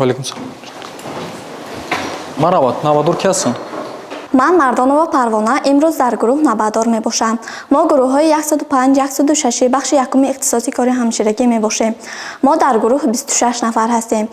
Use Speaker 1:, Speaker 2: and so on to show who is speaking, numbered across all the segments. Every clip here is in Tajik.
Speaker 1: алейкум салом. Марават, навадор ки ҳастанд?
Speaker 2: ман Мардонова Парвона имрӯз дар гурӯҳ навбардор мебошам. Мо гурӯҳҳои 105, 106 бахши якуми ихтисоси кори ҳамширагӣ мебошем. Мо дар гурӯҳ 26 нафар ҳастем.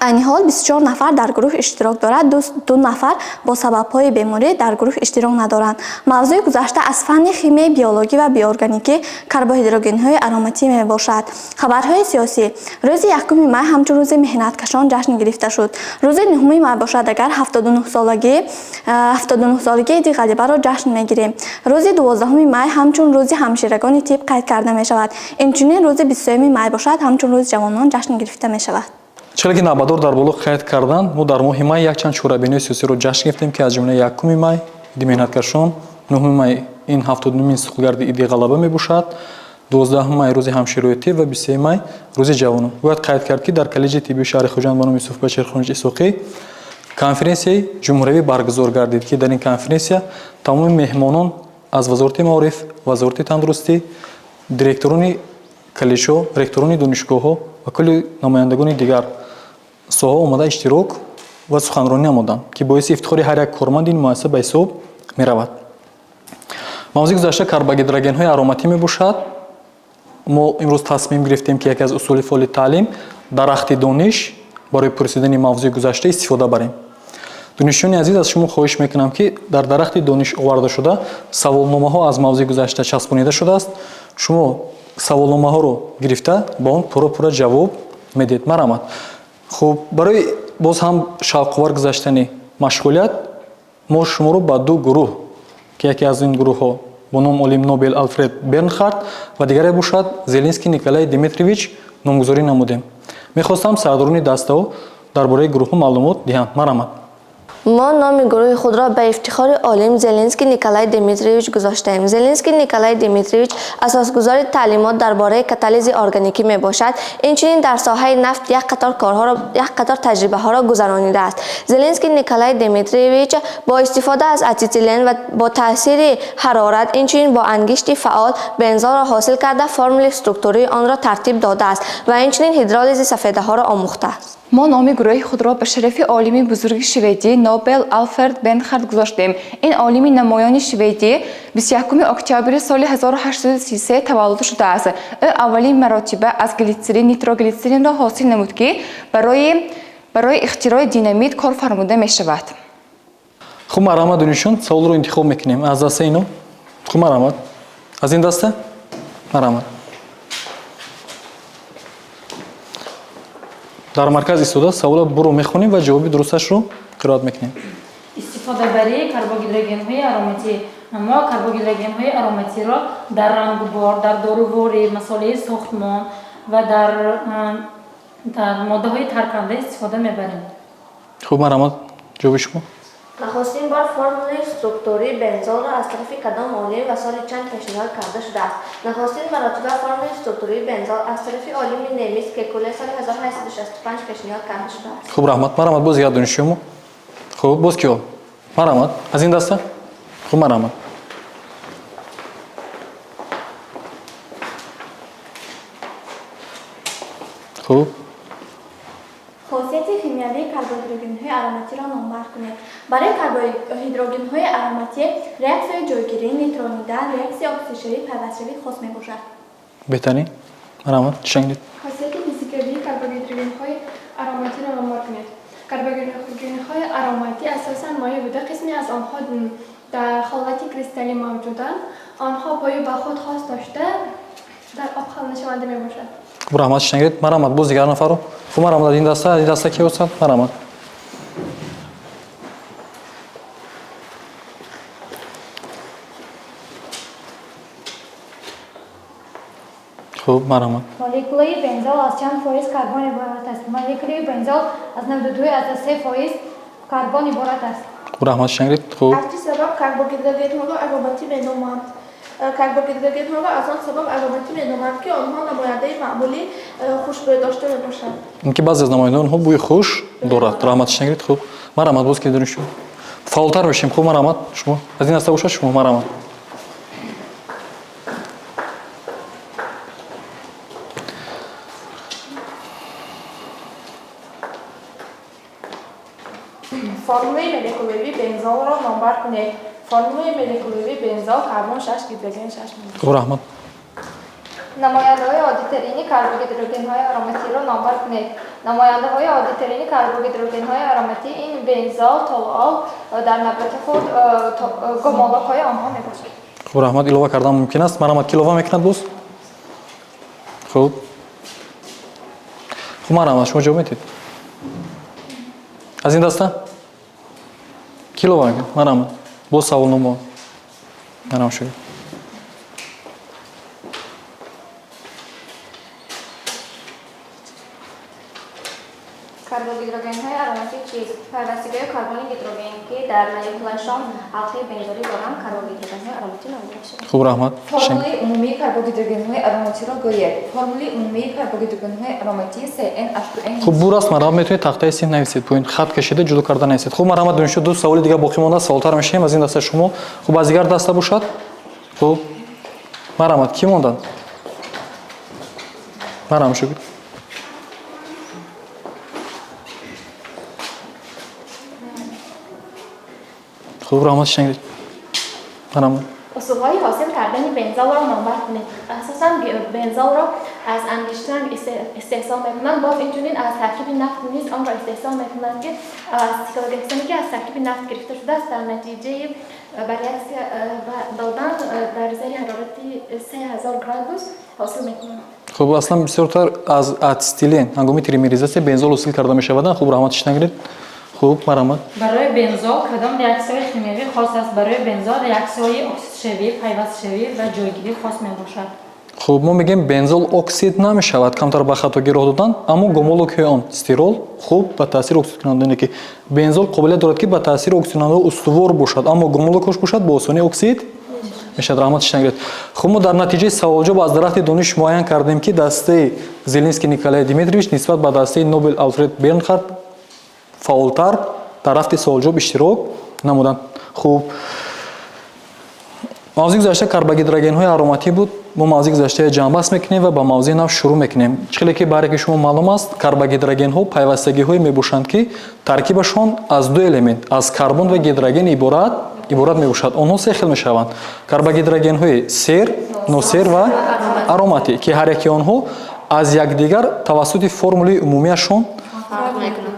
Speaker 2: айни ҳол 24 нафар дар гурӯҳ иштирок дорад, 2 нафар бо сабабҳои беморӣ дар гурӯҳ иштирок надоранд. мавзӯи гузашта аз фанни химияи биологӣ ва биоорганикӣ карбоҳидрогенҳои ароматӣ мебошад. хабарҳои сиёсӣ. рӯзи 1 май ҳамчун рӯзи меҳнаткашон ҷашн гирифта шуд. рӯзи 9 май бошад агар 79-солагии Иди ғалибаро ҷашн мегирем. рӯзи 12 май ҳамчун рӯзи ҳамширагони тиб қайд карда мешавад. инчунин рӯзи 23 май бошад ҳамчун рӯзи ҷавонон ҷашн гирифта мешавад.
Speaker 1: чро ки навбардор дар боло қайд карданд, мо дар моҳи май якчанд чорабинии сиёсиро ҷашн гирифтем ки аз ҷумла 1 май Иди меҳнаткашон, 9 май ин 79-мин сухулгарди Иди ғалаба мебошад, 12 май рӯзи ҳамширои тиб ва 23 май рӯзи ҷавонон. бояд қайд кард ки дар коллеҷи тиббии шаҳри Хоҷанд ба номи Юсуфбай Черхониҷи Исоқӣ конференсияи ҷумҳуриявӣ баргузор гардид ки дар ин конференсия тамоми меҳмонон аз вазорати маориф, вазорати тандурустӣ, директорони коллеҷҳо, ректорони донишгоҳҳо ва кулли намояндагони дигар соҳа омада иштирок ва суханронӣ намуданд ки боиси ифтихори ҳар як корманди ин муассиса ба ҳисоб меравад. мавзӯи гузашта карбогидрогенҳои ароматӣ мебошад. мо имрӯз тасмим гирифтем ки яке аз усули фоъли таълим дарахти дониш барои пурсидани мавзӯи гузашта истифода барем. донишҷӯёни азиз, аз шумо хоҳиш мекунам ки дар дарахти дониш оварда шуда саволномаҳо аз мавзӯи гузашта часпонида шудааст. шумо саволномаҳоро гирифта ба он пурра ҷавоб медиҳед. марҳамат. хуб, барои боз ҳам шавқовар гузаштани машғулият мо шуморо ба 2 гурӯҳ ки яке аз ин гурӯҳҳо бо ном олим Нобел Алфред Бернхард ва дигаре бошад Зеленский Николай Димитриевич номгузорӣ намудем. мехостам сардорони даставо дар бораи гурӯҳҳо маълумот диҳанд. марҳамат.
Speaker 3: мо номи гурӯҳи худро ба ифтихори олим Зеленский Николай Димитриевич гузоштаем. Зеленский Николай Димитриевич асосгузори таълимот дар бораи катализи органикӣ мебошад. инчунин дар соҳаи нафт як қатор таҷрибаҳоро гузаронидааст. Зеленский Николай Димитриевич бо истифода аз ацетилен ва бо таъсири ҳарорат, инчунин бо ангишти фаъол бензолро ҳосил карда формули структурии онро тартиб додааст ва инчунин ҳидролизи сафедаҳоро омӯхтааст.
Speaker 4: мо номи гурӯҳи худро ба шарафи олими бузурги шведӣ Нобел Алфред Бернхард гузоштем. ин олими намоёни шведӣ 21 октябри соли 1833 таваллуд шудааст. ӯ аввалин маротиба аз глитсерин нитроглитсеринро ҳосил намуд ки барои ихтирои динамит кор фармуда мешавад.
Speaker 1: хуб, марҳамат донишҷӯён, саволро интихоб мекунем аз даста ино. хуб, марҳамат. аз ин даста? марҳамат. дар марказ истода савола буро мехонем ва ҷавоби дурусташро қироат мекунем.
Speaker 5: истифодабарии карбогидрогенҳои ароматӣ. мо карбогидрогенҳои ароматиро дар рангубор, дар доруворӣ, масолаи сохтмон ва дар моддаҳои тарканда истифода мебарем.
Speaker 1: хуб, марҳамат. ҷавоби шумо?
Speaker 3: нахостин бор формулаи структурии бензолро аз тарафи кадом олим ва соли чанд пешниҳод карда шудааст. нахостин маротиба формулаи структурии бензол аз тарафи олими немис Кекуле соли 1865 пешниҳод карда шудааст.
Speaker 1: хуб, раҳмат. марҳамат. боз як донишҷӯёмо. хуб, боз киё? марҳамат. аз ин даста? хуб, марҳамат. хуб.
Speaker 2: хосияти химиявии карбоҳидрогенҳои ароматиро номбар кунед. барои карбоҳидрогенҳои ароматӣ реаксияи ҷойгирӣ, нейтронидан, реаксияи оксидшавӣ, пайвастшавӣ хос мебошад.
Speaker 1: беҳтарин. марҳамат. шангид.
Speaker 6: хосияти физикавии карбоҳидрогенҳои ароматиро номбар кунед. карбоҳидрогенҳои ароматӣ асосан моеъ буда, қисме аз онҳо дар ҳолати кристаллӣ мавҷуданд. онҳо бою ба худ хос дошта дар об халнашаванда мебошад.
Speaker 1: хуб, раҳмат. шангид. марҳамат. боз дигар нафаро. хуб, марҳамат. аз ин даста ки ҳостанд? марҳамат. хуб, марҳамат.
Speaker 7: молекулаи бензол аз чанд фоиз карбон иборат аст? молекулаи бензол аз 92-3% карбон иборат аст.
Speaker 1: хуб, раҳмат. шангид. хуб.
Speaker 8: аз чӣ сабаб карбогидрогенҳоро ароматӣ меноманд? карбогидрогенҳоро аз он сабаб ароматӣ меноманд ки онҳо намояндаи маъмули хушбӯй дошта мебошанд.
Speaker 1: ки баъзе аз намояндаи онҳо бӯи хуш дорад. раҳмат. шангид. хуб, марҳамат. боз ки донишҷӯ. фаъолтар бошем. хуб, марҳамат. шумо аз ин даста бошад шумо. марҳамат.
Speaker 8: بنزول را نامبر کنید. فرمول مولکولی بنزول کربن 6 هیدروژن 6 میلیون.
Speaker 1: خب رحمت.
Speaker 7: نماینده‌های عادی‌ترین کربوهیدروژن‌های آروماتی را نامبر کنید. نماینده‌های عادی‌ترین کربوهیدروژن‌های آروماتی این بنزول، تولول در نبات خود گمالک‌های آنها میباشد.
Speaker 1: خب رحمت ilova کردن ممکن است. مرحمت کی ilova میکند دوست؟ خب. خب مرحمت شما جواب میدید. از این دسته؟ کی ilova میکند؟ مرحمت. باز سوال نمو. مرحمت شما.
Speaker 7: کربوهیدروژن‌های آروماتی چیست؟ پیوستگی کربن هیدروژن که در مولکولشان حلقه بنزولی دارند کربوهیدروژن‌های آروماتی نامیده می‌شوند.
Speaker 1: خب رحمت.
Speaker 4: فرمول عمومی کربوهیدروژن‌های آروماتی را گویید. فرمول عمومی کربوهیدروژن‌های آروماتی CnH2n.
Speaker 1: خب بور است مرحمت میتونید تختای سین نویسید. پوینت خط کشیده جلو کرده نویسید. خب مرحمت دونشو دو سوال دیگه باقی مونده سوالتر میشیم از این دسته شما. خب از دیگر دسته باشد. خب مرحمت کی موندن؟ مرحمت شو. خب رحمت شنگید. مرحمت.
Speaker 8: اصولهای حاصل کردن بنزول را نامبر کنید. اساساً بنزول را از انگشتر استحصال میکنند. باز اینجوری از ترکیب نفت نیز آن را استحصال میکنند که از سیکلوهکسانی که از ترکیب نفت گرفته شده است در نتیجه ریاکسی دادن در زیر حرارت 3000 گرادوس حاصل میکنند.
Speaker 1: خب اصلا بسیارتر از اتیلین هنگامی تریمریزاسی بنزول حاصل کرده میشود. خب رحمت شنگید. خب مرحمت.
Speaker 5: برای بنزول کدام ریاکسیون شیمیایی خاص است؟ برای بنزول ریاکسیون اکسید شوی، پیوست شوی و جایگیری خاص میباشد.
Speaker 1: خب ما میگیم بنزول اکسید نمیشود کمتر به خطا گیر دادن اما گمولک‌های آن استرول خوب به تاثیر اکسید کننده که بنزول قابلیت دارد که به تاثیر اکسید کننده استوار باشد اما گمولکش باشد با آسانی اکسید میشد. رحمت شنگید. خب ما در نتیجه سوالجواب از درخت دانش معین کردیم که دسته زلنسکی نیکولای دیمیتریویچ نسبت به دسته نوبل آلفرد برنخارد فعالتر در رفت سوالجواب اشتراک نمودند. خوب موضوع گذشته کربوهیدروژن‌های آروماتی بود. ما موضوع گذشته جنببست میکنیم و با موضوع نو شروع میکنیم. چیزی که برای شما معلوم است کربوهیدروژن‌ها پیوستگی‌های میباشند که ترکیبشان از دو المنت از کربن و هیدروژن عبارت میباشد. آنها سه خیل میشوند. کربوهیدروژن‌های سیر، نوسیر و آروماتی که هر یک آنها از یکدیگر توسط فرمول عمومیشان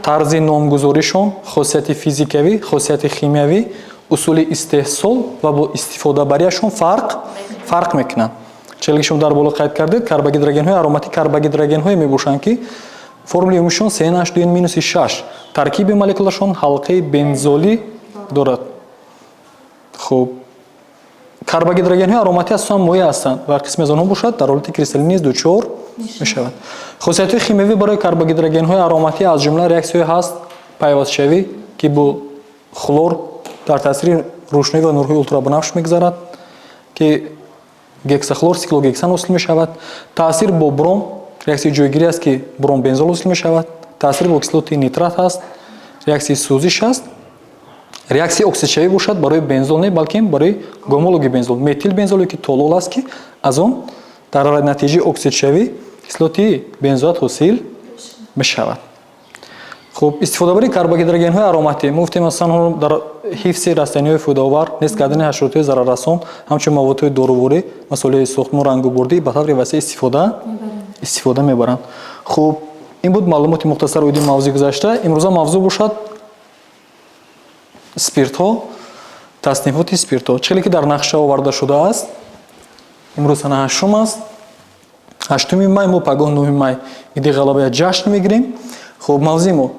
Speaker 1: طرز نامگذاریشان، خاصیت فیزیکوی، خاصیت شیمیایی، اصول استحصال و با استفاده بریشان فرق میکنند. چیزی که شما در بالا قید کردید کربوهیدروژن‌های آروماتی کربوهیدروژن‌های میباشند که فرمول عمومیشان CnH2n-6 ترکیب مولکولشان حلقه بنزولی دارد. خب کربوهیدروژن‌های آروماتی اساساً مایع هستند و قسمی از آنها باشد در حالت کریستالی نیز دچار میشود. خاصیت شیمیایی برای کربوهیدروژن‌های آروماتی از جمله ریاکسیون هست پیوست شوی که با خلور در تاثیر روشنایی و نورهای اولترابنفش میگذرد که گکسخلور سیکلوگکسان حاصل میشود. تاثیر با بروم ریاکسیون جویگیری است که بروم بنزول حاصل میشود. تاثیر با اکسیدات نیترات است ریاکسیون سوزش است. ریاکسیون اکسید شوی باشد برای بنزول نه بلکه برای گومولوگی بنزول متیل بنزول که تولول است که از آن در نتیجه اکسید شوی کیسلوتی بنزوات حاصل میشود. خب استفاده برای کربوهیدروژن‌های آروماتی ما گفتیم مثلا در حفظ رستنی‌های فایده‌آور نیست کردن حشرات‌های ضرررسان همچنین موادهای دارووری مسائل ساختمان رنگ‌آوردی به طور وسیع استفاده می‌برند. خب این بود معلومات مختصر روی موضوع گذشته. امروز موضوع باشد اسپیرت‌ها تصنیفات اسپیرت‌ها چیزی که در نقشه آورده شده است. امروز سنه 8 است. 8 مای ما پگاه 9 مای ایده غلبه جشن میگیریم. خب موضوع ما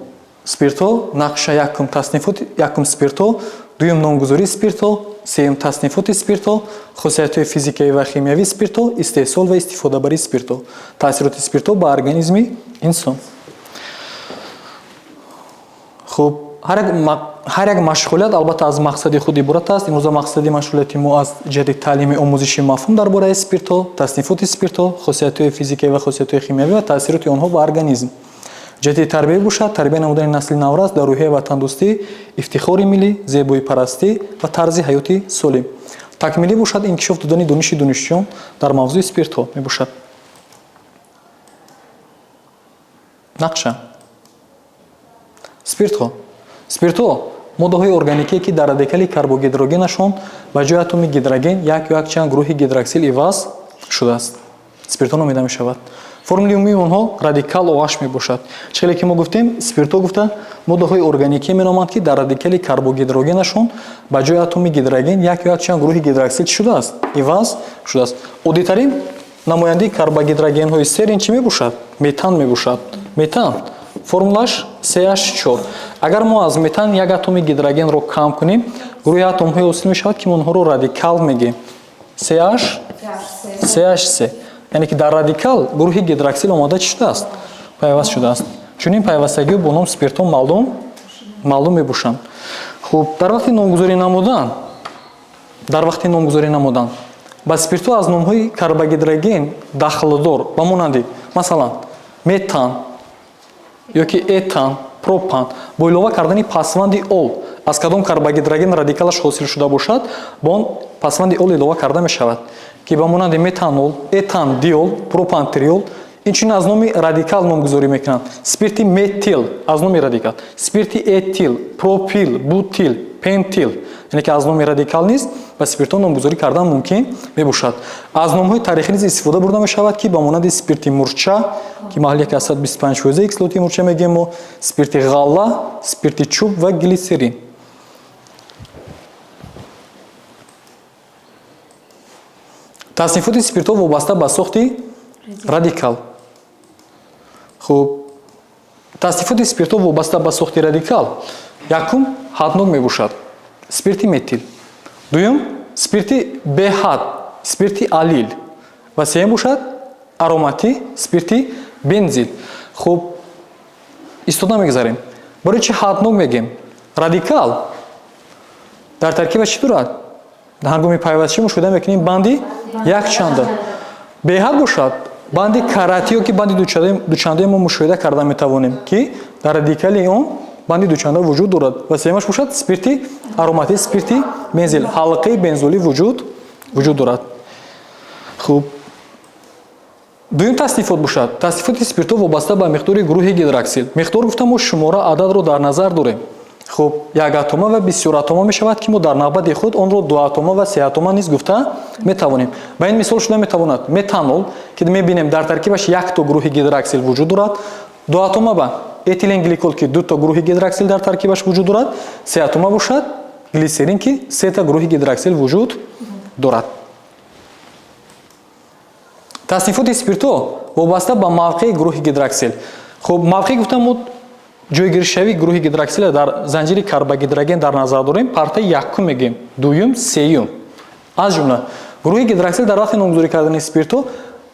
Speaker 1: اسپیرت‌ها نقشه یکم تصنیفات یکم اسپیرت‌ها دوم نامگذاری اسپیرت‌ها سوم تصنیفات اسپیرت‌ها خاصیت‌های فیزیکی و شیمیایی اسپیرت‌ها استحصال و استفاده بر اسپیرت‌ها تاثیرات اسپیرت‌ها بر ارگانیسم انسان. خب هر یک مشغولیت البته از مقصد خود عبارت است. امروز مقصد مشغولیت ما از جهت تعلیم آموزشی مفهوم درباره اسپیرت‌ها تصنیفات اسپیرت‌ها خاصیت‌های فیزیکی و خاصیت‌های شیمیایی و تاثیرات آنها بر ارگانیسم جهت تربیه باشد. تربیه نمودن نسل نو است در روحیه و تندرستی افتخار ملی زیبایی پرستی و طرز حیاتی سالم تکمیلی باشد. انکشاف دادن دانش دانشجویان در موضوع اسپیرت‌ها میباشد. نقشه اسپیرت‌ها моддаҳои органикие ки дар радикали карбогидрогенашон ба ҷои атоми гидроген як ё якчанд гурӯҳи гидроксил иваз шудааст. Спирто номида мешавад. Формули умумии онҳо радикал OH мебошад. Чиҳеле ки мо гуфтем, спирто гуфта моддаҳои органикие меноманд ки дар радикали карбогидрогенашон ба ҷои атоми гидроген як ё якчанд гурӯҳи гидроксил чӣ шудааст? Иваз шудааст. Оддитарин намояндаи карбогидрогенҳои серин чӣ мебошад? Метан мебошад. Метан формулаш CH4. Агар мо аз метан як атоми гидрогенро кам кунем, гурӯҳи атомҳои ҳосил мешавад ки мо онҳоро радикал мегӯем. CH3. яъне ки дар радикал гурӯҳи гидроксил омода чӣ шудааст? Пайваст шудааст. Чунин пайвастагиҳо бо ном спирто маълум мебошанд. Хуб, дар вақти номгузорӣ намудан ба спирто аз номҳои карбогидроген дахлдор ба монанди масалан метан ёки этан, пропан бо илова кардани пасванди ол аз кадом карбогидроген радикалаш ҳосил шуда бошад, бо он пасванди ол илова карда мешавад ки ба монанди метанол, этандиол, пропантриол инчунин аз номи радикал номгузорӣ мекунанд. Спирти метил аз номи радикал, спирти этил, пропил, бутил, пентил, яъне ки аз номи радикал низ ба спирто номгузорӣ кардан мумкин мебошад. Аз номҳои таърихӣ низ истифода бурда мешавад ки ба монанди спирти мурча ки маҳалли 125 кислоти мурча мегӯем мо, спирти ғалла, спирти чӯб ва глисерин. таснифоти спирто вобаста ба сохти радикал. хуб, таснифоти спирто вобаста ба сохти радикал якум ҳаднок мебошад, спирти метил, дуюм спирти беҳад, спирти алил ва сеюм бошад аромати, спирти бензил. хуб, истода мегзарем. барои чи ҳаднок мегӯем? Радикал дар таркибаш чӣ дорад? ҳангоми пайвастшӣ мушоҳида мекунем банди якчанда. Беҳад бошад банди карати ёки банди дучандаи мо мушоҳида карда метавонем ки дар радикали он банди дучанда вуҷуд дорад ва сеюмаш бошад спирти аромати, спирти бензил, ҳалқаи бензолӣ вуҷуд дорад. хуб, дуюм таснифот бошад таснифоти спирто вобаста ба миқдори гурӯҳи гидроксил. Миқдор гуфта мо шумора ададро дар назар дорем. хуб, якатома ва бисёратома мешавад ки мо дар навбади худ онро дуатома ва сеатома низ гуфта метавонем. Ба ин мисол шуда метавонад метанол ки мебинем дар таркибаш якто гурӯҳи гидроксил вуҷуд дорад, дуатома ба этиленгликол ки дуто гурӯҳи гидроксил дар таркибаш вуҷуд дорад, сеатома бошад глисерин ки сета гурӯҳи гидроксил вуҷуд дорад. таснифоти спирто вобаста ба мавқеи гурӯҳи гидроксил. хуб, мавқеъ гуфтам мо ҷойгиришавии гурӯҳи гидроксил дар занҷири карбогидроген дар назар дорем, партаи якум мегӯем, дуюм, сеюм. аз ҷумла гурӯҳи гидроксил дар вақти номгузорӣ кардани спирто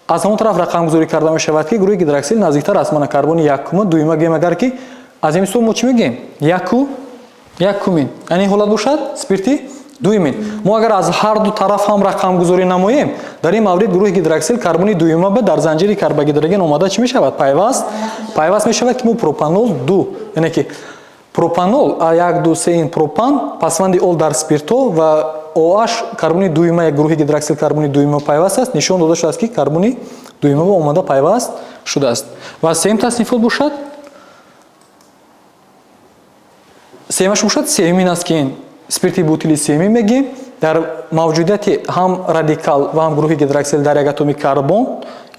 Speaker 1: аз ҳамон тараф рақамгузорӣ карда мешавад ки гурӯҳи гидроксил наздиктар аст мана карбони якума, дуюма гӯем, агар ки аз ин мисол мо чӣ мегӯем? Якумин, яъне ин ҳолат бошад спирти дуюмин. мо агар аз ҳар ду тараф ҳам рақамгузорӣ намоем, дар ин маврид гурӯҳи гидроксил карбони дуюма ба дар занҷири карбогидроген омада чӣ мешавад? Пайваст мешавад ки мо пропанол ду, яъне ки пропанол 1 2 3 пропан пасванди ол дар спирто ва OH карбони дуюма як гурӯҳи гидроксил карбони дуюма пайваст аст, нишон дода шудааст ки карбони дуюма омада пайваст шудааст. ва сеюм таснифот бошад сеюмаш бошад сеюмин аст ки ин спирти бутили сеюмин мегӯем дар мавҷудияти ҳам радикал ва ҳам гурӯҳи гидроксил дар як атоми карбон,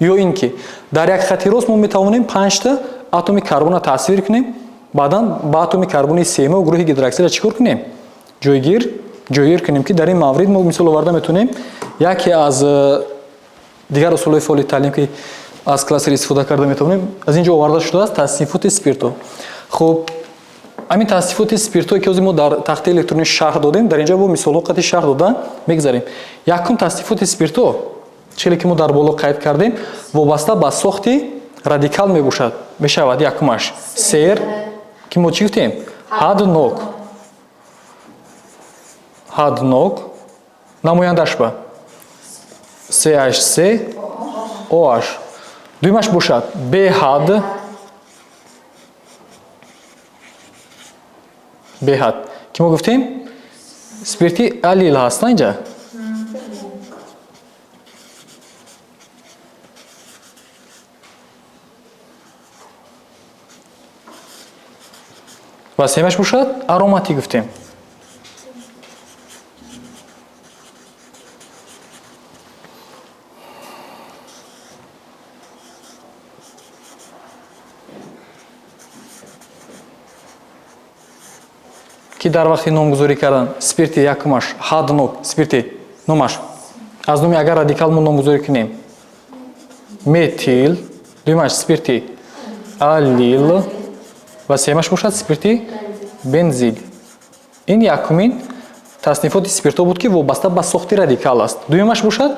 Speaker 1: ё ин ки дар як хати рост мо метавонем 5та атоми карбонро тасвир кунем, баъдан ба атоми карбони сеюма ва гурӯҳи гидроксилро чӣ кор кунем? ҷойгир кунем ки дар ин маврид мо мисол оварда метавонем яке аз дигар усулҳои фаъоли таълим ки аз классер истифода карда метавонем аз ин ҷо оварда шудааст таснифоти спирто. хуб, ҳамин таснифоти спиртое ки ҳозир мо дар тахтаи электронӣ шарҳ додем, дар ин ҷо бо мисолҳо қати шарҳ дода мегзарем. Якум таснифоти спирто чиҳеле ки мо дар боло қайд кардем вобаста ба сохти радикал мебошад. Мешавад якумаш сер ки мо чӣ гуфтем? ҳаднок намояндаш ба CH3OH. дуюмаш бошад беҳад ки мо гуфтем спирти алил ҳаст на инҷа. ва сеюмаш бошад ароматӣ гуфтем. ки дар вақти номгузорӣ кардан спирти якумаш ҳаднок спирти номаш аз номи агар радикал мо номгузорӣ кунем метил, дуюмаш спирти алил ва сеюмаш бошад спирти бензил. ин якумин таснифоти спиртҳо буд ки вобаста ба сохти радикал аст. дуюмаш бошад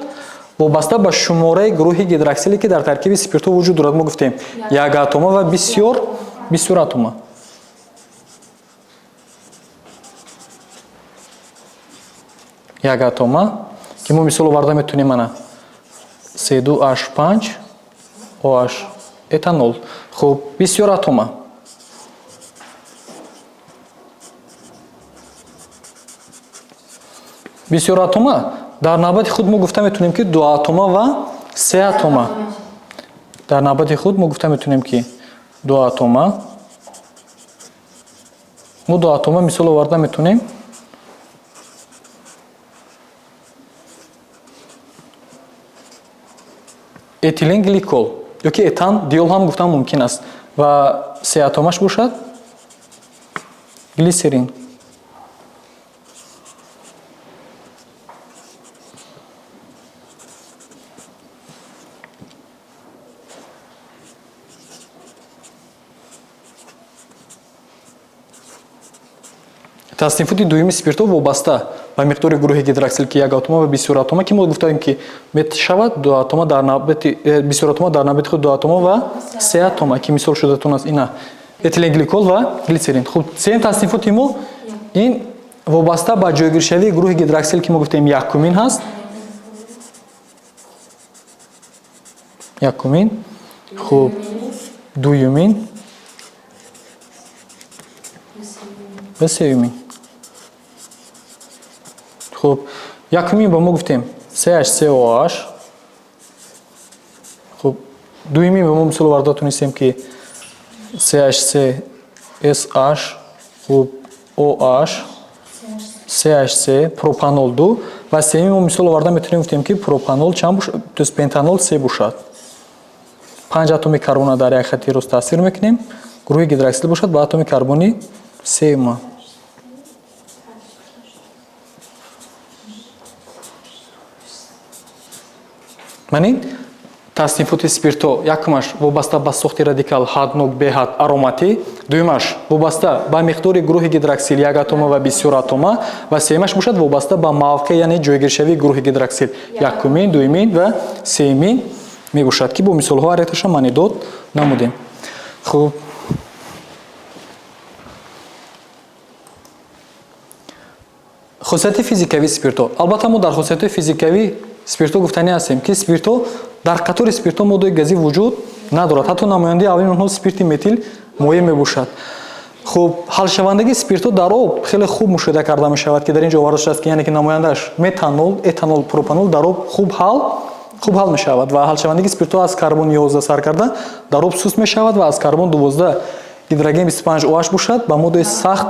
Speaker 1: вобаста ба шумораи гурӯҳи гидроксиле ки дар таркиби спиртҳо вуҷуд дорад. мо гуфтем як атома ва бисёр атома. як атома ки мо мисол оварда метунем ана C2H5 OH этанол. хуб бисёр атома. бисёр атома дар навбати худ мо гуфта метунем ки ду атома ва се атома. дар навбати худ мо гуфта метунем ки ду атома. мо ду атома мисол оварда метунем этилен гликол ёки этан диол ҳам гуфтан мумкин аст ва се атомаш бошад глисерин. таснифоти дуюми спиртҳо вобаста ба миқдори гурӯҳи гидроксил ки як атома ва бисёр атома ки мо гуфтаем ки метавонад ду атома дар навбати бисёр атома дар навбати худ ду атома ва се атома ки мисол шудатон аст ина этиленгликол ва глицерин. хуб сеюм таснифоти мо ин вобаста ба ҷойгиршавии гурӯҳи гидроксил ки мо гуфтем якумин ҳаст. якумин хуб дуюмин ва сеюмин. хуб якумин ба мо гуфтем CH3OH. хуб дуюмин ба мо мисол оварда тунистем ки CH3SH хуб OH CH3 пропанол 2 ва сеюмин мо мисол оварда метавонем гуфтем ки пропанол чанд бошад, то есть пентанол 3 бошад. 5 атоми карбона дар як хати рост таъсир мекунем. гурӯҳи гидроксил бошад ба атоми карбони сеюма. манин таснифоти спиртҳо якумаш вобаста ба сохти радикал ҳаднок беҳад ароматӣ, дуюмаш вобаста ба миқдори гурӯҳи гидроксил як атома ва бисёр атома ва сеюмаш бошад вобаста ба мавқеъ яъне ҷойгиршавии гурӯҳи гидроксил якумин, дуюмин ва сеюмин мебошад ки бо мисолҳо ариташа маънидод намудем. хуб хусусияти физикавии спиртҳо. албатта мо дар хусусиятҳои физикавии спиртҳо гуфтанӣ ҳастем ки спиртҳо дар қатори спиртҳо моддаи газӣ вуҷуд надорад. ҳатто намояндаи аввалин онҳо спирти метил моеъ мебошад. хуб ҳалшавандагии спиртҳо дар об хеле хуб мушоҳида карда мешавад ки дар ин ҷо оварда шудааст ки яъне ки намояндааш метанол, этанол, пропанол дар об хуб ҳал мешавад ва ҳалшавандагии спиртҳо аз карбон 11 сар карда дар об суст мешавад ва аз карбон 12 гидроген 25 OH бошад ба моддаи сахт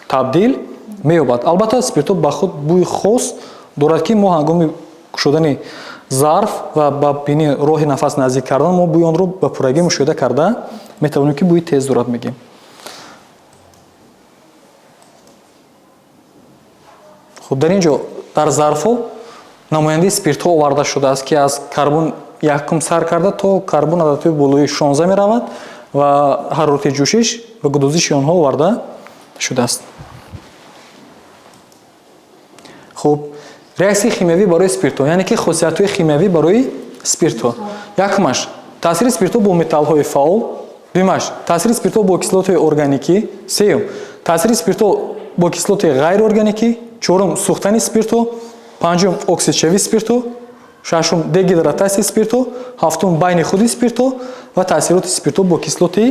Speaker 1: табдил меёбад. албатта спиртҳо ба худ бӯи хос дорад ки мо ҳангоми кушодани зарф ва ба бини роҳи нафас наздик кардан мо бӯи онро ба пуррагӣ мушоҳида карда метавонем ки бӯи тез дорад мегем. хуб дар ин ҷо дар зарфҳо намояндаи спиртҳо оварда шудааст ки аз карбон якум сар карда то карбон ададҳои болои 16 меравад ва ҳарорати ҷӯшиш ва гудозиши онҳо оварда шудааст. хуб реаксияи химиявӣ барои спиртҳо, яъне ки хусусиятҳои химиявӣ барои спиртҳо. якумаш таъсири спиртҳо бо металлҳои фаъол, дуюмаш таъсири спиртҳо бо кислотҳои органикӣ, сеюм таъсири спиртҳо бо кислотҳои ғайриорганикӣ, чорум сӯхтани спиртҳо, панҷум оксидшавии спиртҳо, шашум дегидратасияи спиртҳо, ҳафтум байни худи спиртҳо ва таъсироти спиртҳо бо кислоти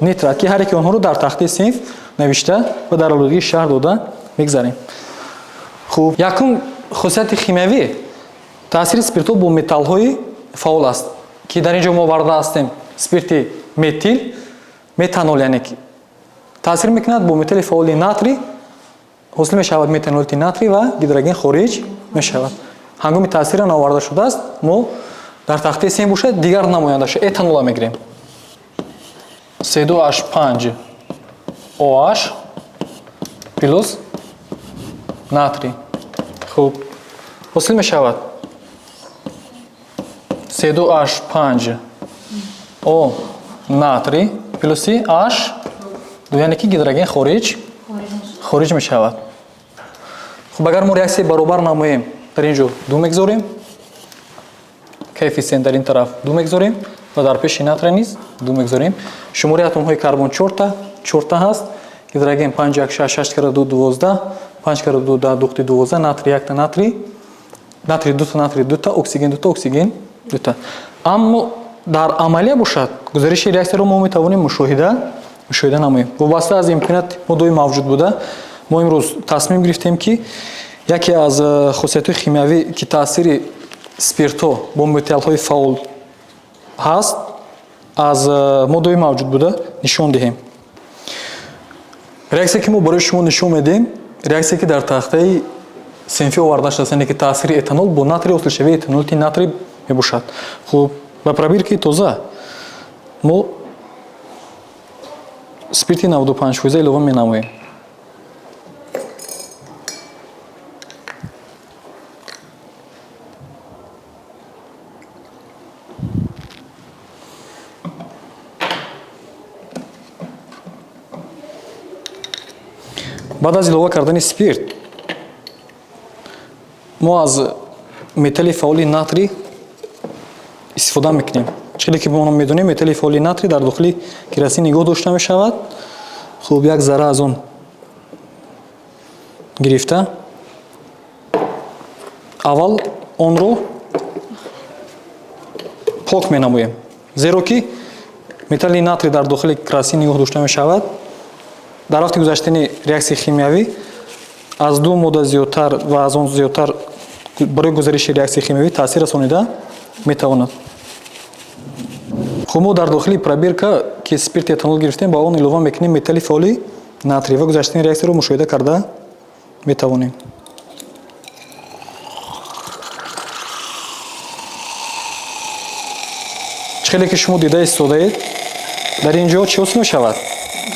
Speaker 1: нитрат ки ҳар яки онҳоро дар тахтаи синф навишта ва дар алудагӣ шаҳр дода мегзарем. хуб якум хусусияти химиявӣ таъсири спиртҳо бо металлҳои фаъол аст ки дар ин ҷо мо оварда ҳастем спирти метил, метанол яъне ки таъсир мекунад бо металли фаъоли натри ҳосил мешавад метанолити натри ва гидроген хориҷ мешавад. ҳангоми таъсира наварда шудааст мо дар тахтаи сем бошад дигар намоянда шуд этанола мегирем 3H5 OH плюс натрий. хуб ҳосил мешавад 3H5 O натрий плюси H яъне ки гидроген хориҷ мешавад. хуб агар мо реаксияи баробар намоем дар ин ҷо 2 мегзорем, коэффициент дар ин тараф 2 мегзорем ва дар пеши натрий низ 2 мегзорем. шумори атомҳои карбон 4 ҳаст. гидроген 5,6 кара 2 12, 5 кара 2 10 духти 12, натрий 1 натрий 2, оксиген 2, оксиген 2. аммо дар амалия бошад гузариши реаксияро мо метавонем мушоҳида намоем. вобаста аз имконият моддаи мавҷуд буда мо имрӯз тасмим гирифтем ки яке аз хусусиятҳои химиявӣ ки таъсири спиртҳо бо металлҳои фаъол ҳаст аз моддаи мавҷуд буда нишон диҳем. реаксия ки мо барои шумо нишон медиҳем реаксия ки дар тахтаи синфӣ оварда шудааст, яъне ки таъсири этанол бо натрий ҳосилшавии этанолити натрий мебошад. хуб ба пробиркаи тоза мо спирти 95% илова менамоем. баъд аз илова кардани спирт мо аз металли фаъоли натрий истифода мекунем. чизе ки мо медонем металли фаъоли натрий дар дохили керосин нигоҳ дошта мешавад. хуб як зарра аз он гирифта аввал онро пок менамоем, зеро ки металли натрий дар дохили керосин нигоҳ дошта мешавад. дар вақти гузаштани реаксияи химиявӣ аз ду модда зиёдтар ва аз он зиёдтар барои гузариши реаксияи химиявӣ таъсир расонида метавонад. хуб мо дар дохили пробирка ки спирти этанол гирифтем ба он илова мекунем металли фаъоли натрий ва гузаштани реаксияро мушоҳида карда метавонем. чизе ки шумо дида истодаед дар ин ҷо чӣ ҳосил мешавад?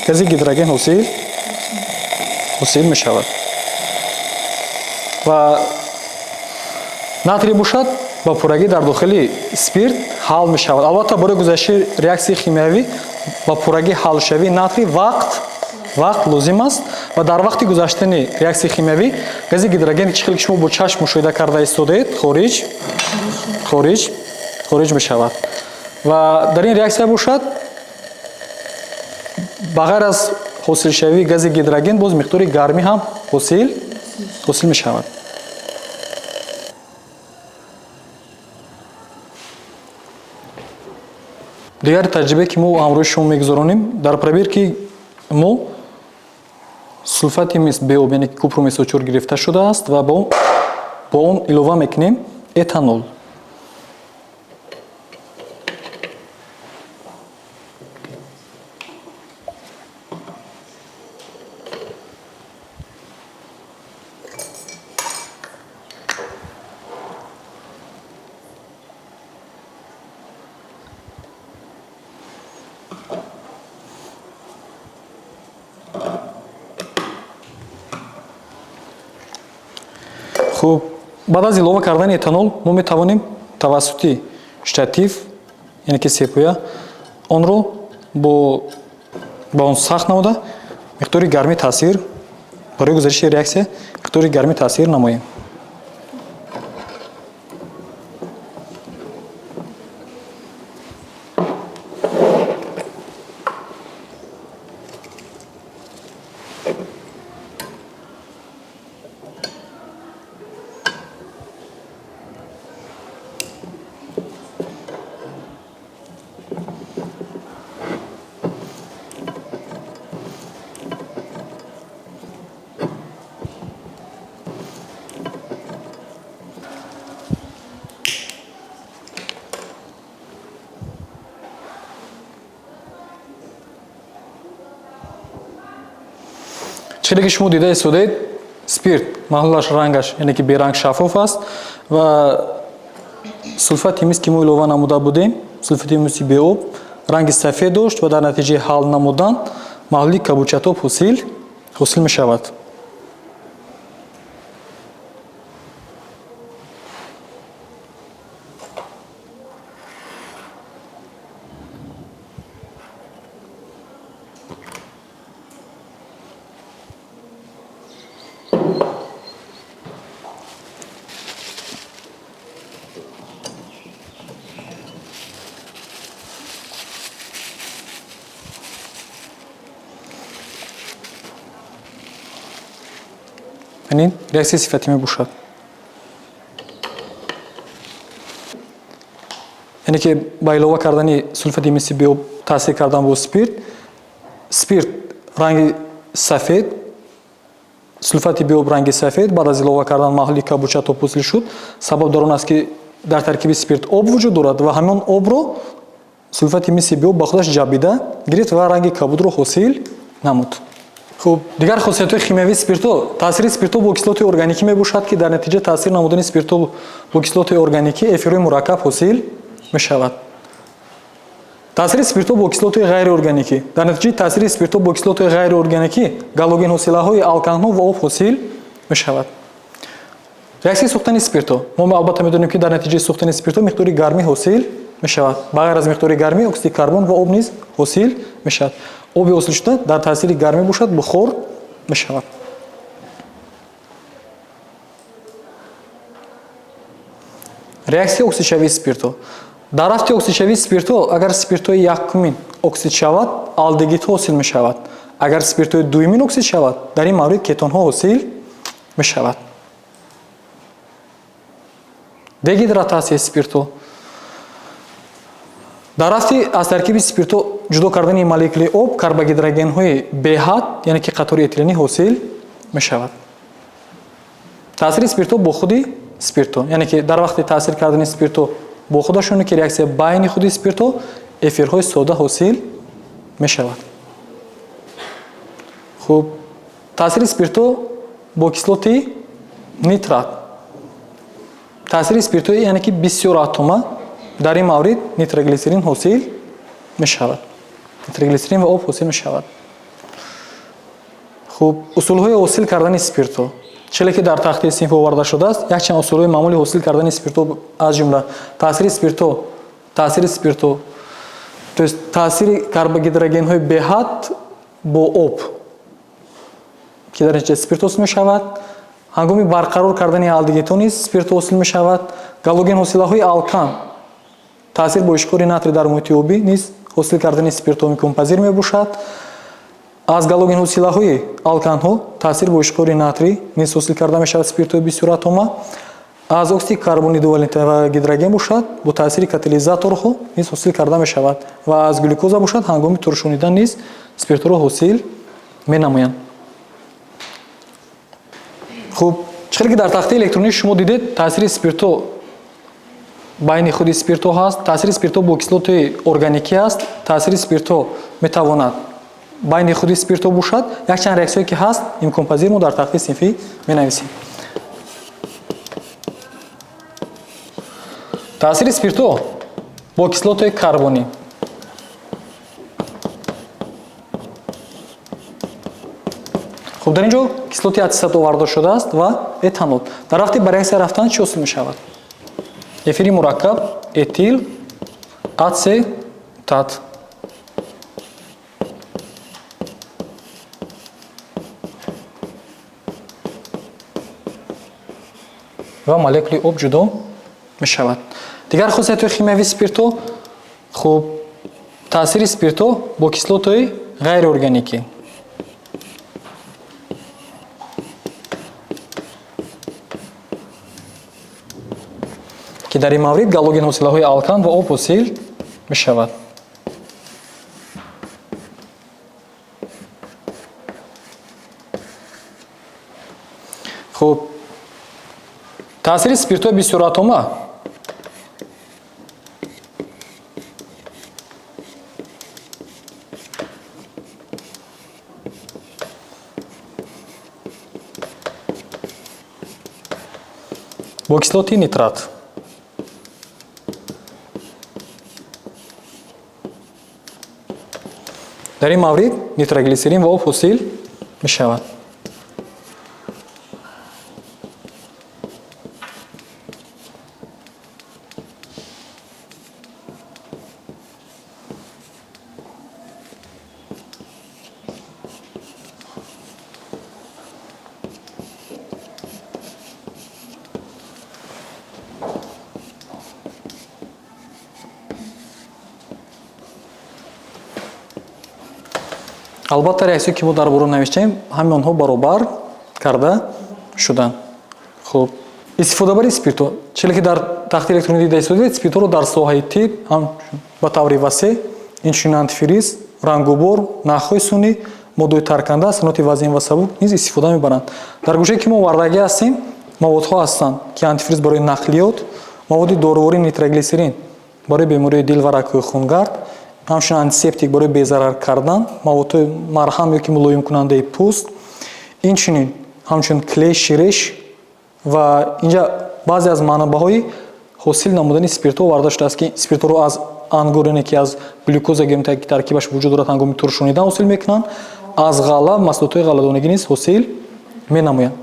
Speaker 1: гази гидроген ҳосил мешавад ва натрий бошад ба пуррагӣ дар дохили спирт ҳал мешавад. албатта барои гузашти реаксияи химиявӣ ба пуррагӣ ҳалшавии натрий вақт лозим аст ва дар вақти гузаштани реаксияи химиявӣ гази гидроген чизе ки шумо бо чашм мушоҳида карда истодаед хориҷ мешавад ва дар ин реаксия бошад ба ғайр аз ҳосилшавии гази гидроген боз миқдори гармӣ ҳам ҳосил мешавад. дигари таҷрибае ки мо ҳамроҳи шумо мегузаронем дар пробирки мо сулфати мис беоб яъне купру мисочур гирифта шудааст ва бо он илова мекунем этанол. хуб баъд аз илова кардани этанол мо метавонем тавассути штатив яъне ки сепоя онро ба он сахт намуда миқдори гармӣ таъсир барои гузариши реаксия миқдори гармӣ таъсир намоем. чизе ки шумо дида истодед спирт маҳлулаш рангаш яъне ки беранг шаффоф аст ва сулфати мис ки мо илова намуда будем сулфати миси беоб ранги сафед дошт ва дар натиҷаи ҳал намудан маҳлули кабучатоб ҳосил мешавад. ин реаксияи сифатӣ мебошад. яъне ки ба илова кардани сулфати миси беоб таъсир кардан бо спирт ранги сафед сулфати беоб ранги сафед баъд аз илова кардан маҳлули кабучатоб ҳосил шуд. Сабаб дар он аст ки дар таркиби спирт об вуҷуд дорад ва ҳамон обро сулфати миси беоб ба худаш ҷабида гирифт ва ранги кабудро ҳосил намуд. хуб дигар хосиятҳои химиявии спиртҳо таъсири спиртҳо бо кислоти органикӣ мебошад ки дар натиҷа таъсир намудани спиртҳо бо кислоти органикӣ эфирҳои мураккаб ҳосил мешавад. таъсири спиртҳо бо кислотҳои ғайриорганикӣ дар натиҷаи таъсири спиртҳо бо кислотҳои ғайриорганикӣ галогенҳосилаҳои алканҳо ва об ҳосил мешавад. реаксияи сӯхтани спиртҳо мо албатта медонем ки дар натиҷаи сӯхтани спиртҳо миқдори гармӣ ҳосил мешавад. ба ғайр аз миқдори гармӣ оксиди карбон ва об низ ҳосил мешавад. оби ҳосил шуда дар таъсири гармӣ бошад бухор мешавад. реаксияи оксидшавии спиртҳо дар рафти оксидшавии спиртҳо агар спиртҳои якумин оксид шавад алдегидҳо ҳосил мешавад. агар спиртҳои дуюмин оксид шавад дар ин маврид кетонҳо ҳосил мешавад. дегидратасияи спиртҳо дар рафти аз таркиби спиртҳо ҷудо кардани молекулаи об карбогидрогенҳои беҳад яъне ки қатори этилени ҳосил мешавад. таъсири спиртҳо бо худи спиртҳо яъне ки дар вақти таъсир кардани спиртҳо бо худашоне ки реаксия байни худи спиртҳо эфирҳои сода ҳосил мешавад. хуб таъсири спиртҳо бо кислоти нитрат таъсири спиртҳои яъне ки бисёр атома дар ин маврид нитроглисерин ҳосил мешавад. нитроглисерин ва об ҳосил мешавад. хуб усулҳои ҳосил кардани спиртҳо чиле ки дар тахтаи синф оварда шудааст якчанд усулҳои маъмули ҳосил кардани спиртҳо аз ҷумла таъсири спиртҳо то есть таъсири карбогидрогенҳои беҳад бо об ки дар натиҷа спирт ҳосил мешавад. ҳангоми барқарор кардани алдегидҳо низ спирт ҳосил мешавад. галогенҳосилаҳои алкан таъсир бо ишқори натри дар муҳити обӣ низ ҳосил кардани спиртҳо имконпазир мебошад. аз галогенҳосилаҳои алканҳо таъсир бо ишқори натри низ ҳосил карда мешавад спиртҳои бисёр атома. аз оксиди карбони дувалентин ва гидроген бошад бо таъсири катализаторҳо низ ҳосил карда мешавад ва аз глюкоза бошад ҳангоми туршонидан низ спиртҳоро ҳосил менамоянд. хуб чиқдр ки дар тахтаи электронӣ шумо дидед таъсири спиртҳо байни худи спиртҳо ҳаст. таъсири спиртҳо бо кислотҳои органикӣ аст. таъсири спиртҳо метавонад байни худи спиртҳо бошад. якчанд реаксияе ки ҳаст имконпазир мо дар тахтаи синфӣ менависем. таъсири спиртҳо бо кислотҳои карбонӣ хуб дар ин ҷо кислоти атисат оварда шудааст ва этанол дар вақти ба реаксия рафтан чӣ ҳосил мешавад? эфири мураккаб этил ацетат ва молекулаи об ҷудо мешавад. дигар хосиятҳои химиявии спиртҳо хуб таъсири спиртҳо бо кислотҳои ғайриорганикӣ ки дар ин маврид галогенҳосилаҳои алкан ва об ҳосил мешавад. хуб таъсири спиртҳои бисёратома бо кислоти нитрат. дар ин маврид нитроглисерин ва об ҳосил мешавад. албатта реаксия ки мо дар бора навиштаем ҳамин онҳо баробар карда шуданд. хуб истифодабари спирто чиле ки дар тахти электронии дида истодед спирторо дар соҳаи тиб ҳам ба таври васеъ инчунин антифриз рангубор нахҳои сунъӣ моддаҳои тарканда саноати вазин ва сабук низ истифода мебаранд. дар гӯшае ки мо вардагӣ ҳастем маводҳо ҳастанд ки антифриз барои нақлиёт маводи дорувори нитроглисерин барои бемории дил ва ракҳои хунгард ҳамчунин антисептик барои безарар кардан маводҳои марҳам ёки мулоимкунандаи пӯст инчунин ҳамчун клей ширеш ва инҷа баъзе аз манбаъҳои ҳосил намудани спиртҳо варда шудааст ки спиртҳоро аз ангурене ки аз глюкоза гирем ки таркибаш вуҷуд дорад ҳангоми туршонидан ҳосил мекунанд аз ғалла маҳсулотҳои ғалладонагӣ низ ҳосил менамоянд.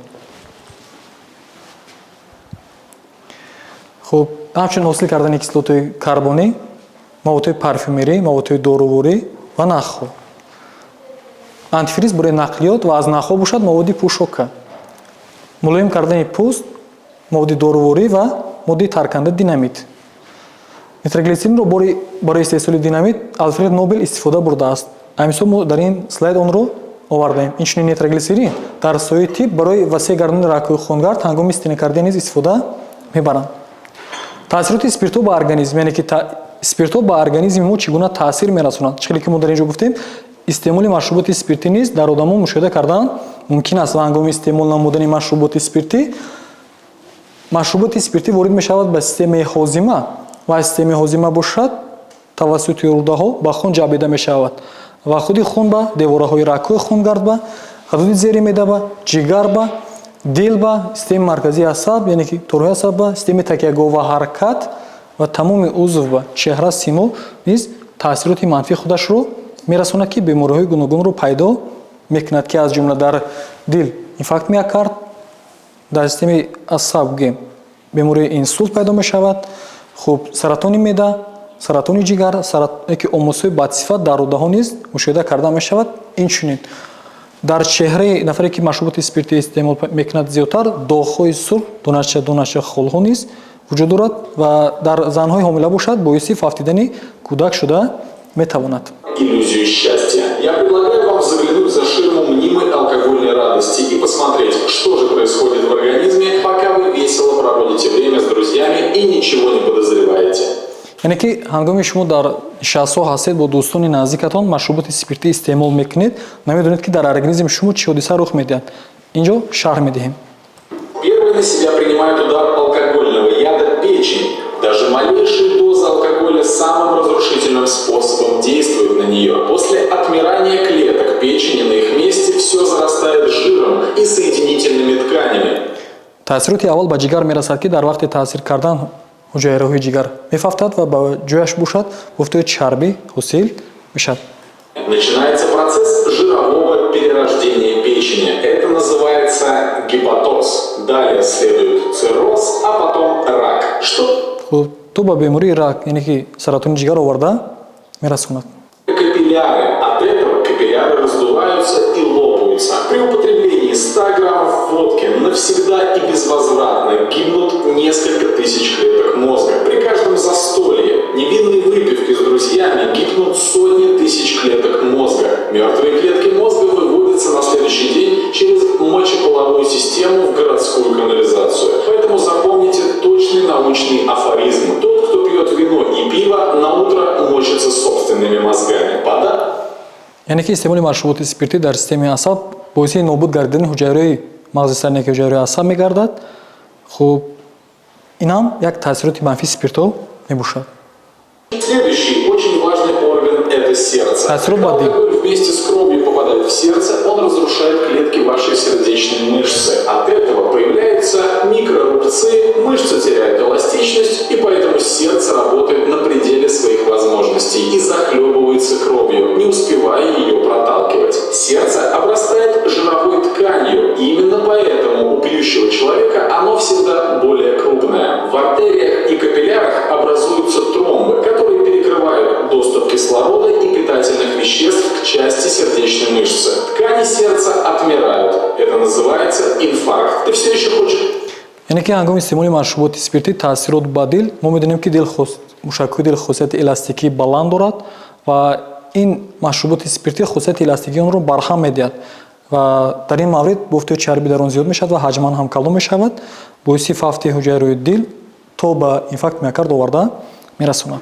Speaker 1: хуб ҳамчунин ҳосил кардани кислотҳои карбонӣ маводҳои парфюмерӣ маводҳои доруворӣ ва нахҳо антифриз барои нақлиёт ва аз нахҳо бошад маводи пӯшока мулоим кардани пӯст маводи доруворӣ ва моддаи тарканда динамит. нитроглисеринро барои истеҳсоли динамит Алфред Нобел истифода бурдааст. амисол мо дар ин слайд онро овардаем. инчунин нитроглисерин дар соҳаи тиб барои васеъ гардонии ракҳои хунгард ҳангоми стенокардия низ истифода мебаранд. таъсироти спиртҳо ба организм яъне ки спиртҳо ба организми мо чӣ гуна таъсир мерасонанд. чӣ ки мо дар инҷо гуфтем истеъмоли машруботи спиртӣ низ дар одамон мушоҳида кардан мумкин аст ва ҳангоми истеъмол намудани машруботи спиртӣ ворид мешавад ба системаи ҳозима ва системаи ҳозима бошад тавассути рӯдаҳо ба хун ҷабида мешавад ва худи хун ба девораҳои рагҳои хунгард ба ҳадуди зери меъда ба ҷигар ба дил ба системаи марказии асаб яъне ки торҳои асаб ба системаи такягоҳ ва ҳаракат ва тамоми узв ба чеҳра симо низ таъсироти манфии худашро мерасонад ки бемориҳои гуногунро пайдо мекунад ки аз ҷумла дар дил инфаркт миокард дар системаи асаб бемории инсулт пайдо мешавад. хуб саратони меъда саратони ҷигар ки омосҳои бадсифат дар рӯдаҳо низ мушоҳида карда мешавад. инчунин дар чеҳраи нафаре ки машруботи спиртӣ истеъмол мекунад зиёдтар доғҳои сурх донача холҳо низ вуҷуд дорад ва дар занҳои ҳомила бошад боиси фафтидани кӯдак шуда метавонад.
Speaker 9: Иллюзию счастья. Я предлагаю вам заглянуть за ширму мнимой алкогольной радости и посмотреть, что же происходит в организме, пока вы весело проводите время с друзьями и ничего не подозреваете.
Speaker 1: яъне ки ҳангоми шумо дар нишастҳо ҳастед бо дӯстони наздикатон машруботи спиртӣ истеъмол мекунед намедонед ки дар организми шумо чӣ ҳодиса рух медиҳад. инҷо шарҳ медиҳем.
Speaker 9: Первой на себя принимает удар алкогольного яда печень. Даже малейшая доза алкоголя самым разрушительным способом действует на нее. После отмирания клеток печени на их месте все зарастает жиром и соединительными тканями.
Speaker 1: таъсироти аввал ба ҷигар мерасад ки дар вақти таъсир кардан ҳуҷайраҳои ҷигар мефафтад ва ба ҷояш бошад гуфтаи чарбӣ ҳосил мешавад.
Speaker 9: Начинается процесс жирового перерождения печени. Это называется гепатоз. Далее следует цирроз, а потом рак. Что?
Speaker 1: То ба бемории рак, яъне ки саратони ҷигар оварда мерасонад.
Speaker 9: Капилляры. От этого капилляры раздуваются и лопаются. При употреблении 100 граммов водки навсегда и безвозвратно гибнут несколько тысяч клеток мозга. При каждом застолье, невинной выпивке с друзьями гибнут сотни тысяч клеток мозга. Мертвые клетки мозга выводятся на следующий день через мочеполовую систему в городскую канализацию. Поэтому запомните точный научный афоризм. Тот, кто пьет вино и пиво, на утро мочится собственными мозгами. Вода?
Speaker 1: яъне ки истеъмоли машруботи спиртӣ дар системаи асаб боиси нобуд гардидани ҳуҷайраҳои мағзи сарнияки ҳуҷайраҳои асаб мегардад. хуб инам як таъсироти манфии спиртҳо мебошад.
Speaker 9: Следующий очень важный орган – это сердце. Когда алкоголь вместе с кровью попадает в сердце, он разрушает клетки вашей сердечной мышцы. От этого появляются микрорубцы, мышцы пластичность, и поэтому сердце работает на пределе своих возможностей и захлебывается кровью, не успевая ее проталкивать. Сердце обрастает жировой тканью, и именно поэтому у пьющего человека оно всегда более крупное. В артериях и капиллярах образуются тромбы, которые перекрывают доступ кислорода и питательных веществ к части сердечной мышцы. Ткани сердца отмирают. Это называется инфаркт. Ты все еще хочешь?
Speaker 1: яъне ки ҳангоми истеъмоли машруботи спиртӣ таъсирот ба дил мо медонем ки мушакҳои дил хусусияти эластикии баланд дорад ва ин машруботи спиртӣ хусусияти эластикии онро барҳам медиҳад ва дар ин маврид бофтиҳои чарбӣ дар он зиёд мешавад ва ҳаҷман ҳам калон мешавад, боиси фавти ҳуҷаи рӯи дил то ба инфаркт миокард оварда мерасонад.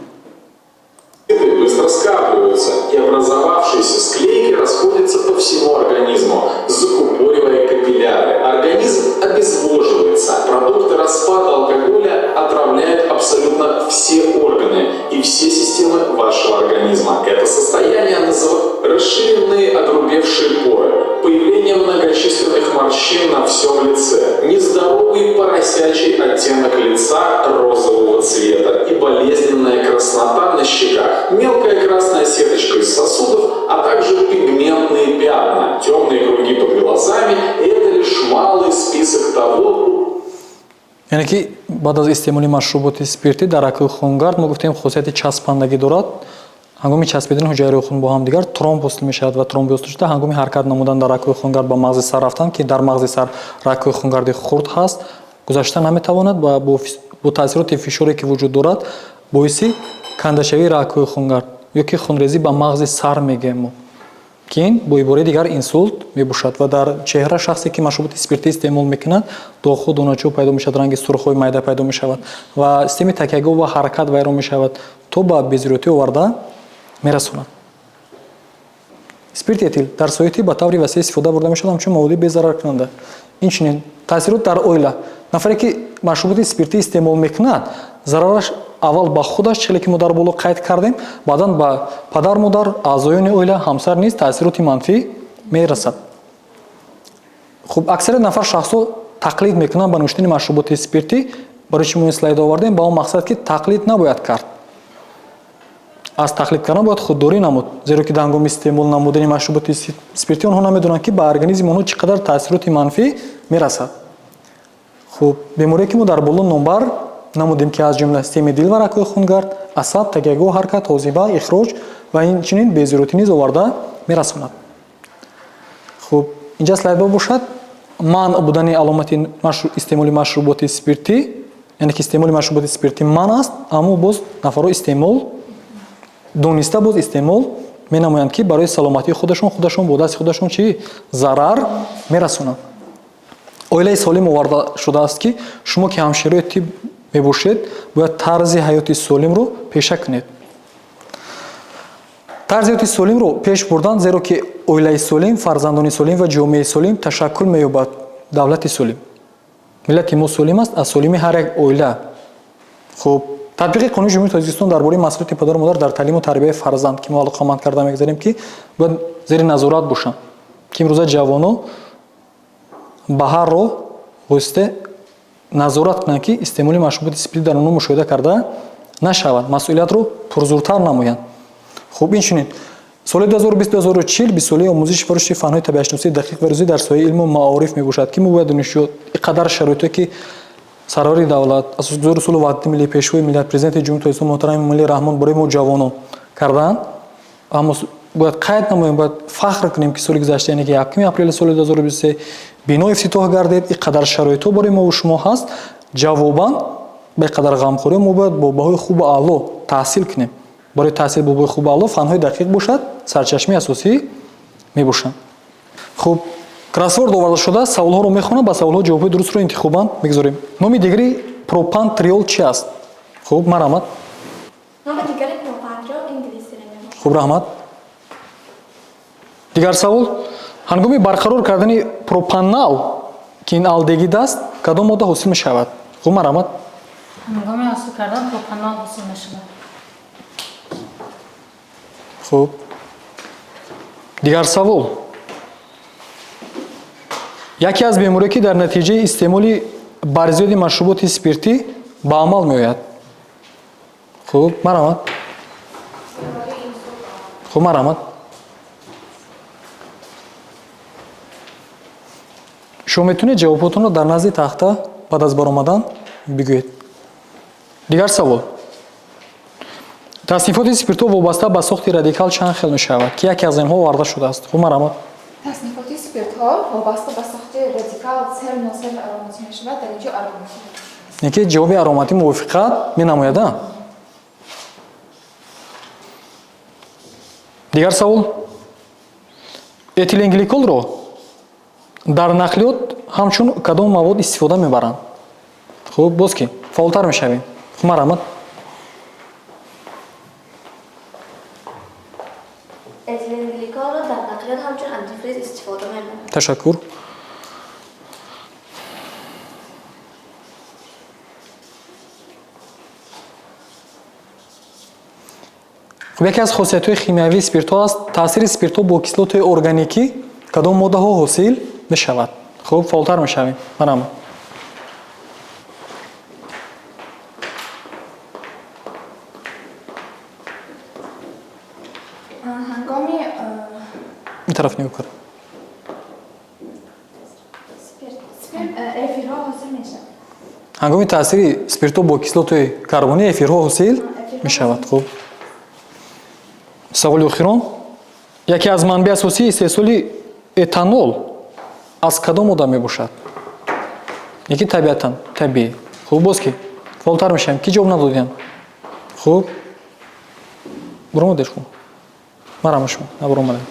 Speaker 9: Быстро скапливаются, и образовавшиеся склейки расходятся по всему организму, закупоривая капилляры. Организм обезвоживается. Продукты распада алкоголя отравляют абсолютно все органы и все системы вашего организма. Это состояние называют расширенные огрубевшие поры, появление многочисленных морщин на всем лице, нездоровый поросячий оттенок лица розового цвета и болезненная краснота на щеках, мелкая красная сеточка из сосудов, а также пигментные пятна, темные круги под глазами, и это лишь малый список того.
Speaker 1: яъне ки баъд аз истеъмоли машруботи спиртӣ дар ракӯи хунгард мо гуфтем хусусияти часпандагӣ дорад. ҳангоми часпидани ҳуҷаи рӯи хун бо ҳамдигар тромб ҳосил мешавад ва тромби ҳосил шуда ҳангоми ҳаракат намудан дар ракӯи хунгард ба мағзи сар рафтан ки дар мағзи сар ракӯи хунгарди хурд ҳаст гузашта наметавонад ва бо таъсироти фишоре ки вуҷуд дорад боиси кандашавии ракӯи хунгард ё ки хунрезӣ ба мағзи сар мегӯем мо ки ин бо ибораи дигар инсулт мебошад ва дар чеҳра шахсе ки машруботи спиртӣ истеъмол мекунад доғҳо доначӯ пайдо мешавад, ранги сурхҳои майда пайдо мешавад ва системи такягӯ ва ҳаракат вайрон мешавад то ба безурётӣ оварда мерасонад. спирти этил дар соити ба таври васеъ истифода бурда мешавад ҳамчун маводи безараркунанда. Инчунин таъсирот дар оила. Нафаре ки машруботи спиртӣ истеъмол мекунад зарараш аввал ба худаш чиле ки мо дар боло қайд кардем, баъдан ба падар модар, аъзоёни оила, ҳамсар низ таъсироти манфӣ мерасад. хуб аксарият нафар шахсҳо тақлид мекунанд ба нӯшидани машруботи спиртӣ. барои чӣ мо ин слайдро овардем? Ба он мақсад ки тақлид набояд кард. аз тақлид кардан бояд худдорӣ намуд, зеро ки дар ҳангоми истеъмол намудани машруботи спиртӣ онҳо намедонанд ки ба организми онҳо чӣ қадар таъсироти манфӣ мерасад. хуб беморие ки мо дар боло номбар намудем ки аз ҷумла системи дил ва ракӯи хунгард, асаб, такягӯ, ҳаракат, ҳозиба, ихроҷ ва инчунин безурётӣ низ оварда мерасонад. хуб инҷа слайдро бошад манъ будани аломати истеъмоли машруботи спиртӣ, яъне ки истеъмоли машруботи спиртӣ манъ аст, аммо боз нафарҳо истеъмол дониста боз истеъмол менамоянд ки барои саломатии худашон бо дасти худашон чӣ зарар мерасонанд. оилаи солим оварда шудааст ки шумо ки ҳамширои тиб мебошед бояд тарзи ҳаёти солимро пеша кунед. тарзи ҳаёти солимро пеш бурдан, зеро ки оилаи солим, фарзандони солим ва ҷомеаи солим ташаккул меёбад давлати солим. миллати мо солим аст аз солими ҳар як оила. хуб татбиқи қонуни ҷумҳурии Тоҷикистон дар бораи масъулияти падару модар дар таълиму тарбияи фарзанд ки мо алоқаманд карда мегзарем ки бояд зери назорат бошанд ки имрӯза ҷавоно ба ҳар роҳ восите назорат кунанд ки истеъмоли машруботи спиртӣ дар онҳо мушоҳида карда нашавад, масъулиятро пурзуртар намоянд. хуб инчунин соли 2020-2040 бисолии омӯзиши ва рушди фанҳои табиатшиносии дақиқ ва рӯзӣ дар сояи илму маориф мебошад ки мо бояд донишҷӯён иқадар шароите ки сарвари давлат, асосгузори усули ваҳдати миллии, пешвои миллат, президенти ҷумҳурии Тоҷикистон муҳтарами Эмомалӣ Раҳмон барои мо ҷавонон кардаанд. аммо бояд қайд намоем, бояд фахр кунем ки соли гузашта, яъне ки 1 апрели соли 2023 бино ифтитоҳ гардид. иқадар шароитҳо барои мо ва шумо ҳаст. ҷавобан ба иқадар ғамхорӣ мо бояд бо баҳои хубу аъло таҳсил кунем. барои таҳсил бо баҳои хубу аъло фанҳои дақиқ бошад, сарчашмаи асосӣ мебошанд. хуб кроссворд оварда шуда саволҳоро мехонам, ба саволҳо ҷавобҳои дурустро интихобан мегзорем. номи дигари пропантриол чӣ аст? хуб марҳамат.
Speaker 2: номи дигари пропантриол инглисиро мебошад.
Speaker 1: хуб раҳмат. дигар савол. ҳангоми барқарор кардани пропанал ки ин алдегид аст кадом модда ҳосил мешавад? хуб марҳамат.
Speaker 5: ҳангоми ҳосил кардан пропанол ҳосил мешавад.
Speaker 1: хуб дигар савол. яке аз беморие ки дар натиҷаи истеъмоли барзиёди машруботи спиртӣ ба амал меояд. хуб, марамад. хуб, марамад. шумо метавонед ҷавоботонро дар назди тахта баъд аз баромадан бигӯед. дигар савол. таснифоти спиртҳо вобаста ба сохти радикал чанд хел мешавад ки яке аз инҳо оварда шудааст? хуб, марамад.
Speaker 4: таснифоти спиртҳо вобаста ба сохти радикал сел носел ароматӣ мешавад. дар инҷо ароматӣ
Speaker 1: яке ҷавоби ароматӣ мувофиқат менамояда. дигар савол. этиленгликолро дар нақлиёт ҳамчун кадом мавод истифода мебаранд? хуб, боз ки фаъолтар мешавем. хуб, марамад.
Speaker 3: етиленгликолро дар нақлиёт ҳамчун антифриз истифода мебаранд.
Speaker 1: ташаккур. яке аз хосиятҳои химиявии спиртҳо аст таъсири спиртҳо бо кислотаи органикӣ кадом моддаҳо ҳосил мешавад? хуб, фаъолтар мешавем. марамад.
Speaker 4: ҳангоми
Speaker 1: ин тараф нигоҳ кар.
Speaker 8: эфирҳо ҳосил мешавад.
Speaker 1: ҳангоми таъсири спиртҳо бо кислотаи карбонӣ эфирҳо ҳосил мешавад. хуб. саволи охирон. яке аз манбаи асосии истеҳсоли этанол аз кадом модда мебошад? яке табиатан табиӣ. хуб, боз ки фаъолтар мешавем. ки ҷавоб надодиянд? хуб, буромадед шумо? марама шумо набуромадед.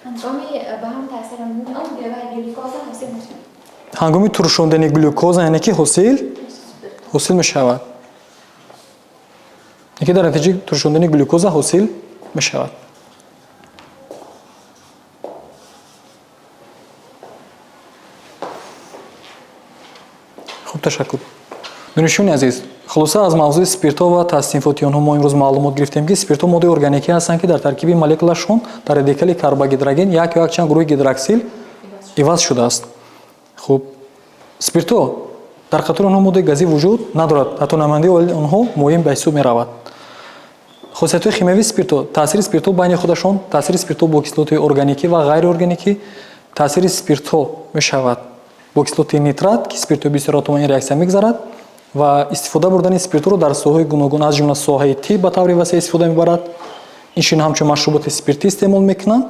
Speaker 8: ҳангоми ба ҳам таъсир намудан он глюкоза ҳосил мешавад.
Speaker 1: ҳангоми туршондани глюкоза яъне ки ҳосил мешавад. яке дар натиҷаи туршондани глюкоза ҳосил мешавад. хуб, ташаккур. донишҷӯёни азиз, хулоса аз мавзӯи спиртҳо ва таснифоти онҳо мо имрӯз маълумот гирифтем ки спиртҳо моддаи органикӣ ҳастанд ки дар таркиби молекулашон дар радикали карбогидроген як ё якчанд гурӯҳи гидроксил иваз шудааст. хуб, спиртҳо дар қатори онҳо моддаи газӣ вуҷуд надорад, ҳатто намояндаи онҳо муоим ба ҳисоб меравад. хосиятҳои химиявии спиртҳо, таъсири спиртҳо байни худашон, таъсири спиртҳо бо кислотаи органикӣ ва ғайриорганикӣ, таъсири спиртҳо мешавад бо кислотаи нитрат ки спиртҳои бисёр атома ин реаксия мегзарад ва истифода бурдани спиртҳоро дар соҳаи гуногун аз ҷумла соҳаи тиб ба таври васеъ истифода мебарад. инчунин ҳамчун машруботи спиртӣ истеъмол мекунанд.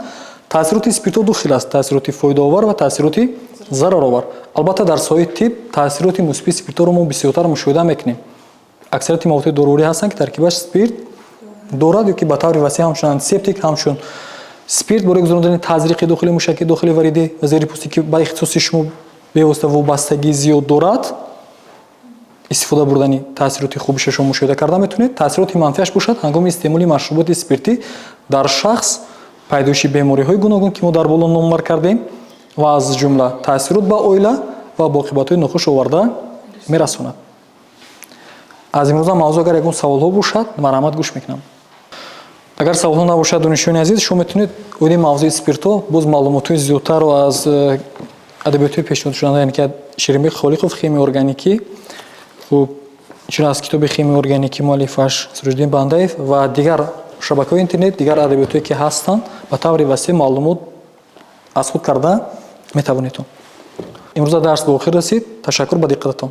Speaker 1: таъсироти спиртҳо ду хел аст: таъсироти фоидаовар ва таъсироти зараровар. албатта дар соҳаи тиб таъсироти мусбити спиртҳоро мо бисёртар мушоҳида мекунем. аксарияти маводҳои дорурӣ ҳастанд ки таркибаш спирт дорад ё ки ба таври васеъ ҳамчун антисептик, ҳамчун спирт барои гузарондани тазриқи дохили мушаки дохили варидӣ ва зери пӯстӣ ки ба ихтисоси шумо бевосита вобастагии зиёд дорад, истифода бурдани таъсироти хубишашро мушоҳида карда метавонед. таъсироти манфиаш бошад ҳангоми истеъмоли машруботи спиртӣ дар шахс пайдоиши бемориҳои гуногун ки мо дар боло номбар кардем ва аз ҷумла таъсирот ба оила ва бо оқибатҳои нохуш оварда мерасонад. аз имрӯза мавзӯъ агар ягон саволҳо бошад маърамат гӯш мекунам. агар саволҳо набошад, донишҷӯёни азиз, шумо метавонед оиди мавзӯи спиртҳо боз маълумотҳои зиёдтарро аз адабиётҳои пешниҳодшуданда, яъне ки Шеримбек Холиқов химияи органикӣ, хуб, инчунин аз китоби химияи органикӣ муаллифаш Сироҷиддин Бандаев ва дигар шабакаҳои интернет, дигар адабиётҳое ки ҳастанд, ба таври васеъ маълумот аз худ карда метавонед. имрӯза дарс ба охир расид. Ташаккур ба диққататон.